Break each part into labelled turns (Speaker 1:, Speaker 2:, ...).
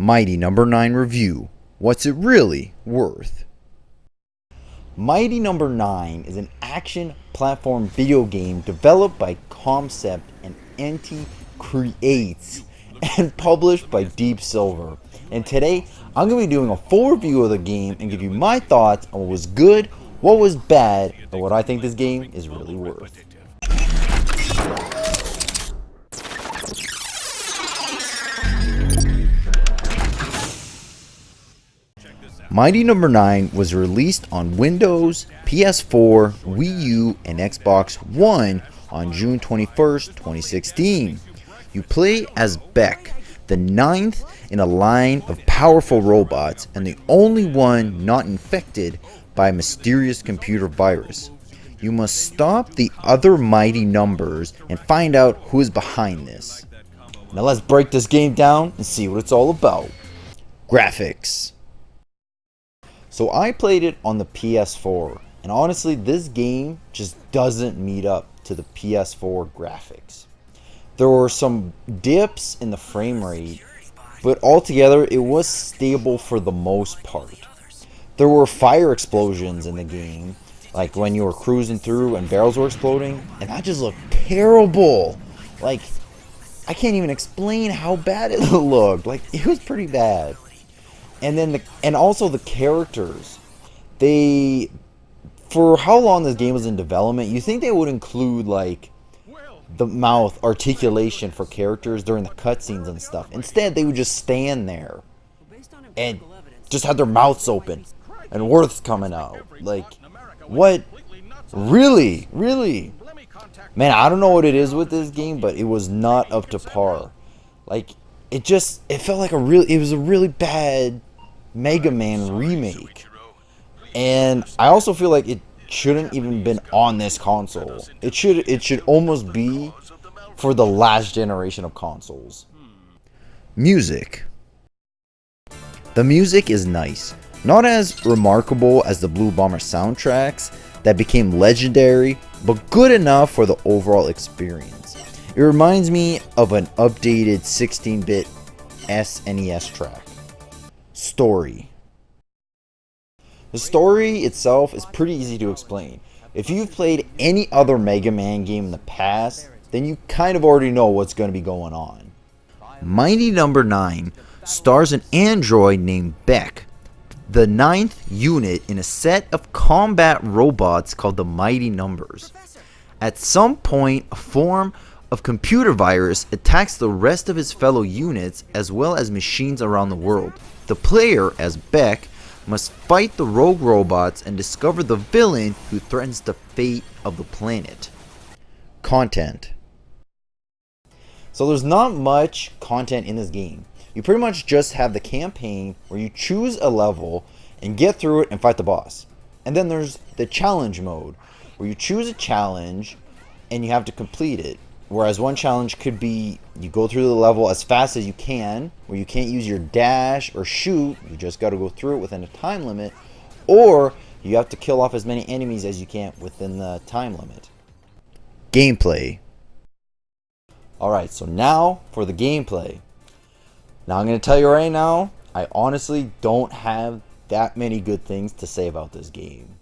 Speaker 1: Mighty No.9 review. What's it really worth? Mighty No.9 is an action platform video game developed by Comcept and Inti creates and published by Deep Silver. And today I'm going to be doing a full review of the game and give you my thoughts on what was good, what was bad, and what I think this game is really worth. Mighty No.9 was released on Windows, PS4, Wii U, and Xbox One on June 21st, 2016. You play as Beck, the ninth in a line of powerful robots and the only one not infected by a mysterious computer virus. You must stop the other mighty numbers and find out who is behind this. Now let's break this game down and see what it's all about. Graphics. So I played it on the PS4, and honestly this game just doesn't meet up to the PS4 graphics. There were some dips in the frame rate, but altogether it was stable for the most part. There were fire explosions in the game, like when you were cruising through and barrels were exploding, and that just looked terrible. Like, I can't even explain how bad it looked. Like, it was pretty bad. And then also the characters, for how long this game was in development, you think they would include like the mouth articulation for characters during the cutscenes and stuff. Instead, they would just stand there and just have their mouths open and words coming out. Like, what? Really? Man, I don't know what it is with this game, but it was not up to par. Like, it felt like it was a really bad Mega Man remake. And I also feel like it shouldn't even been on this console. It should almost be for the last generation of consoles. Music. The music is nice. Not as remarkable as the Blue Bomber soundtracks that became legendary, but good enough for the overall experience. It reminds me of an updated 16-bit SNES track. Story. The story itself is pretty easy to explain. If you've played any other Mega Man game in the past, then you kind of already know what's going to be going on. Mighty No.9 stars an android named Beck, the ninth unit in a set of combat robots called the Mighty Numbers. At some point, a form of computer virus attacks the rest of his fellow units as well as machines around the world. The player, as Beck, must fight the rogue robots and discover the villain who threatens the fate of the planet. Content. So there's not much content in this game. You pretty much just have the campaign where you choose a level and get through it and fight the boss. And then there's the challenge mode where you choose a challenge and you have to complete it. Whereas one challenge could be you go through the level as fast as you can, where you can't use your dash or shoot, you just got to go through it within a time limit, or you have to kill off as many enemies as you can within the time limit. Gameplay. Alright, so now for the gameplay. Now I'm going to tell you right now, I honestly don't have that many good things to say about this game.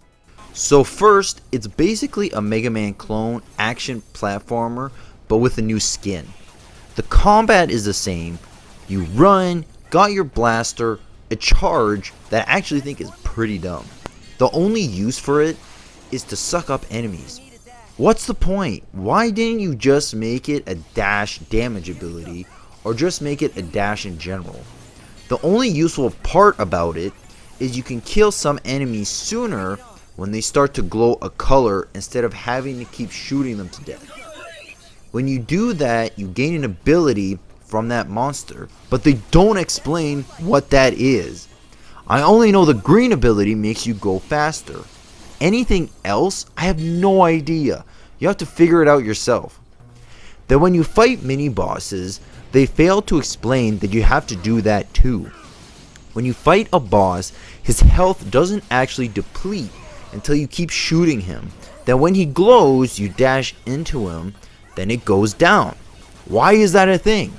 Speaker 1: So first, it's basically a Mega Man clone action platformer, but with a new skin. The combat is the same. You run, got your blaster, a charge that I actually think is pretty dumb. The only use for it is to suck up enemies. What's the point? Why didn't you just make it a dash damage ability, or just make it a dash in general? The only useful part about it is you can kill some enemies sooner when they start to glow a color instead of having to keep shooting them to death. When you do that, you gain an ability from that monster, but they don't explain what that is. I only know the green ability makes you go faster. Anything else, I have no idea. You have to figure it out yourself. Then when you fight mini bosses, they fail to explain that you have to do that too. When you fight a boss, his health doesn't actually deplete until you keep shooting him. Then when he glows, you dash into him, then it goes down. Why is that a thing?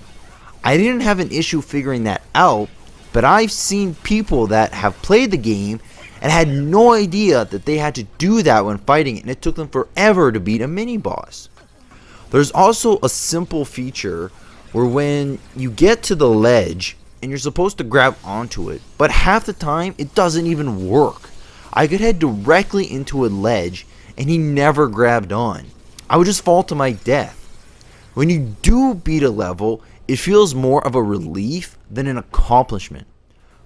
Speaker 1: I didn't have an issue figuring that out, but I've seen people that have played the game and had no idea that they had to do that when fighting it, and it took them forever to beat a mini boss. There's also a simple feature where when you get to the ledge and you're supposed to grab onto it, but half the time it doesn't even work. I could head directly into a ledge and he never grabbed on. I would just fall to my death. When you do beat a level, it feels more of a relief than an accomplishment.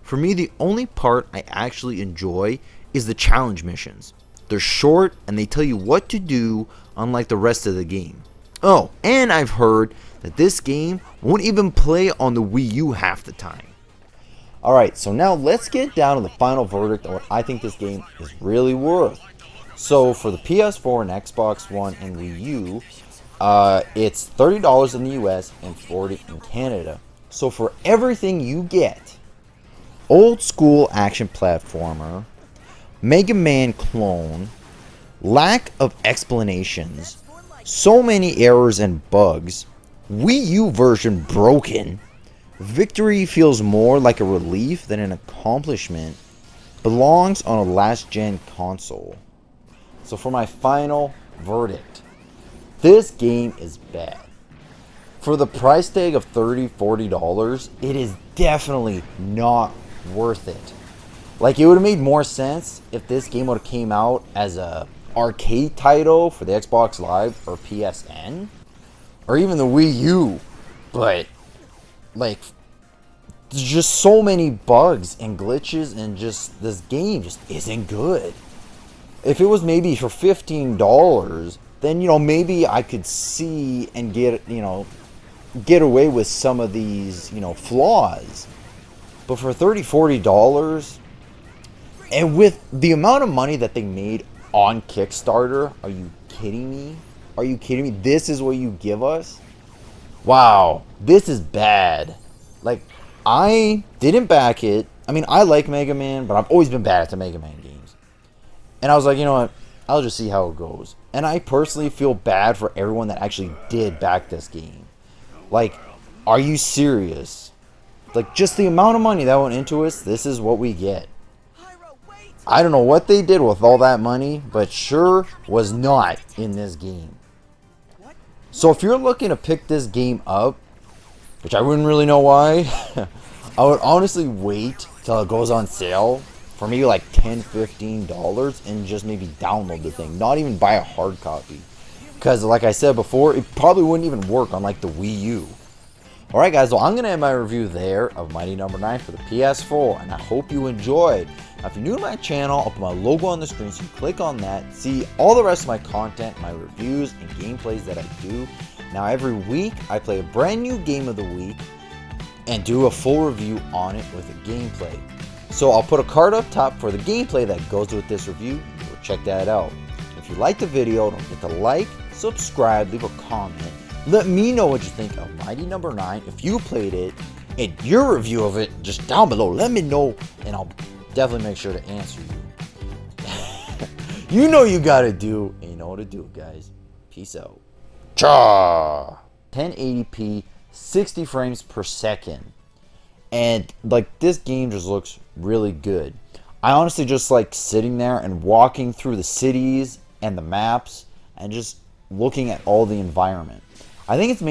Speaker 1: For me, the only part I actually enjoy is the challenge missions. They're short and they tell you what to do, unlike the rest of the game. Oh, and I've heard that this game won't even play on the Wii U half the time. Alright, so now let's get down to the final verdict on what I think this game is really worth. So for the PS4 and Xbox One and Wii U, it's $30 in the US and $40 in Canada. So for everything you get, old school action platformer, Mega Man clone, lack of explanations, so many errors and bugs, Wii U version broken, victory feels more like a relief than an accomplishment, belongs on a last gen console. So for my final verdict, this game is bad. For the price tag of $30, $40, it is definitely not worth it. Like, it would have made more sense if this game would have came out as a arcade title for the Xbox Live or PSN, or even the Wii U. But, like, there's just so many bugs and glitches, and just this game just isn't good. If it was maybe for $15, then, you know, maybe I could see and get away with some of these, flaws. But for $30, $40, and with the amount of money that they made on Kickstarter, are you kidding me? Are you kidding me? This is what you give us? Wow, this is bad. Like, I didn't back it. I mean, I like Mega Man, but I've always been bad at the Mega Man games. And I was like, you know what? I'll just see how it goes. And I personally feel bad for everyone that actually did back this game. Like, are you serious? Like, just the amount of money that went into us, this is what we get. I don't know what they did with all that money, but sure was not in this game. So if you're looking to pick this game up, which I wouldn't really know why, I would honestly wait till it goes on sale for maybe like $10, $15 and just maybe download the thing. Not even buy a hard copy. Because like I said before, it probably wouldn't even work on like the Wii U. Alright guys, well I'm going to end my review there of Mighty No.9 for the PS4, and I hope you enjoyed. Now if you're new to my channel, I'll put my logo on the screen, so you click on that, see all the rest of my content, my reviews and gameplays that I do. Now every week I play a brand new game of the week and do a full review on it with a gameplay. So I'll put a card up top for the gameplay that goes with this review. Go check that out. If you liked the video, don't forget to like, subscribe, leave a comment. Let me know what you think of Mighty No.9. If you played it, and your review of it, just down below. Let me know, and I'll definitely make sure to answer you. You know you gotta do, and you know what to do, guys. Peace out. Cha! 1080p, 60 frames per second. And, like, this game just looks really good. I honestly just like sitting there and walking through the cities and the maps and just looking at all the environment. I think it's